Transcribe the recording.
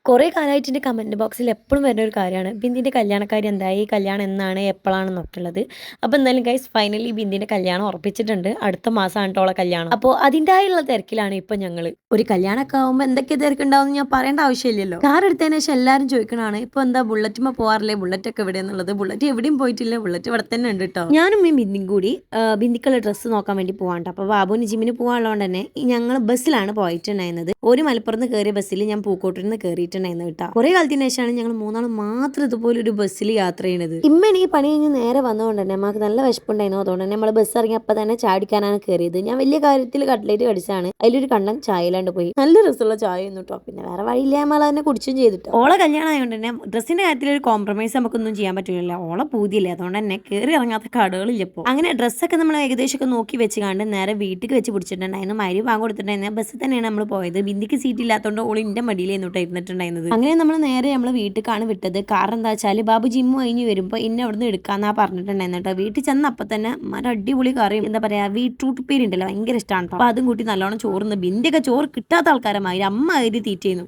കുറേ കാലമായിട്ട് എൻ്റെ കമൻറ്റ് ബോക്സിൽ എപ്പോഴും വരുന്ന ഒരു കാര്യമാണ് ബിന്ദിൻ്റെ കല്യാണക്കാര്യം എന്തായി, കല്യാണം എന്നാണ്, എപ്പോഴാണെന്നൊക്കെ ഉള്ളത്. അപ്പോൾ എന്തായാലും ഗൈസ് ഫൈനലി ബിന്ദിൻ്റെ കല്യാണം ഉറപ്പിച്ചിട്ടുണ്ട്. അടുത്ത മാസമാണ് കേട്ടോ കല്യാണം. അപ്പോൾ അതിൻ്റെതായുള്ള തിരക്കിലാണ് ഇപ്പോൾ ഞങ്ങൾ. ഒരു കല്യാണമൊക്കെ ആകുമ്പോൾ എന്തൊക്കെ തിരക്കുണ്ടാവും ഞാൻ പറയേണ്ട ആവശ്യമില്ലല്ലോ. കാർ എടുത്തതിന് ശേഷം എല്ലാവരും ചോദിക്കണതാണ് ഇപ്പോൾ എന്താ ബുള്ളറ്റുമ്പോൾ പോകാറില്ലേ, ബുള്ളറ്റൊക്കെ എവിടെയെന്നുള്ളത്. ബുള്ളറ്റ് എവിടെയും പോയിട്ടില്ല, ബുള്ളറ്റ് ഇവിടെ തന്നെ ഉണ്ട് കേട്ടോ. ഞാനും ഈ ബിന്ദിയും കൂടി ബിന്ദിക്കുള്ള ഡ്രസ്സ് നോക്കാൻ വേണ്ടി പോകാണ്ട്. അപ്പോൾ ബാബുവിന് ജിമ്മിന് പോകാനുള്ളതുകൊണ്ട് തന്നെ ഞങ്ങൾ ബസ്സിലാണ് പോയിട്ടുണ്ടായിരുന്നത്. ഒരു മലപ്പുറത്ത് കയറിയ ബസ്സിൽ ഞാൻ പൂക്കോട്ടിൽ നിന്ന് കയറിയിട്ടുണ്ടായിരുന്നു കേട്ടോ. കുറെ കാലത്തിന് ശേഷമാണ് ഞങ്ങൾ മൂന്നാളും മാത്രം ഇതുപോലെ ഒരു ബസ്സിൽ യാത്ര ചെയ്യുന്നത്. ഇമ്മണി ഈ പണി കഴിഞ്ഞ് നേരെ വന്നതുകൊണ്ട് തന്നെ നമുക്ക് നല്ല വിശപ്പുണ്ടായിരുന്നു. അതുകൊണ്ട് തന്നെ നമ്മൾ ബസ് ഇറങ്ങി അപ്പം തന്നെ ചാടിക്കാനാണ് കയറിയത്. ഞാൻ വലിയ കാര്യത്തിൽ കട്ട്ലേറ്റ് കടിച്ചാണ്. അതിലൊരു കണ്ണൻ ചായയിലാണ്ട് പോയി. നല്ല രസമുള്ള ചായ ഒന്നും കേട്ടോ. പിന്നെ വേറെ വഴിയില്ല, നമ്മൾ തന്നെ കുടിച്ചും ചെയ്തിട്ട്. ഓളെ കല്യാണം ആയതുകൊണ്ട് തന്നെ ഡ്രസ്സിന്റെ കാര്യത്തിൽ ഒരു കോംപ്രമൈസ് നമുക്കൊന്നും ചെയ്യാൻ പറ്റില്ല. ഓളെ പൂതിയില്ലേ, അതുകൊണ്ട് തന്നെ കയറി ഇറങ്ങാത്ത കടകളില്ല. ഇപ്പോൾ അങ്ങനെ ഡ്രസ്സൊക്കെ നമ്മൾ ഏകദേശമൊക്കെ നോക്കി വെച്ച് കണ്ട് നേരെ വീട്ടിൽ വെച്ച് പിടിച്ചിട്ടുണ്ടായിരുന്നു. മരി വാങ്ങി കൊടുത്തിട്ടുണ്ടായിരുന്നു. ബസ്സിൽ തന്നെയാണ് നമ്മൾ പോയത്. ബിന്ദിക്ക് സീറ്റ് ഇല്ലാത്തതുകൊണ്ട് ഓൾ ഇന്റെ മടിയിലേന്നോട്ട് ഇരുന്നിട്ടുണ്ടായിരുന്നത്. അങ്ങനെ നമ്മൾ നേരെ നമ്മൾ വീട്ടിലേക്കാണ് വിട്ടത്. കാരണം എന്താ വെച്ചാൽ ബാബു ജിമ്മ് കഴിഞ്ഞ് വരുമ്പോൾ ഇന്നെ അവിടെ നിന്ന് എടുക്കാന്നാ പറഞ്ഞിട്ടുണ്ടായിരുന്നു കേട്ടോ. വീട്ടിൽ ചെന്നപ്പോൾ തന്നെ മരം അടിപൊളി കറിയും എന്താ പറയാ ബീട്രൂട്ട് ഉപ്പേരി ഉണ്ടല്ലോ, ഭയങ്കര ഇഷ്ടമാണ്. അപ്പൊ അതും കൂട്ടി നല്ലോണം ചോറുന്ന്. ബിന്ദിയൊക്കെ ചോറ് കിട്ടാത്ത ആൾക്കാരമായി അമ്മ തീറ്റ ചെയ്യുന്നു.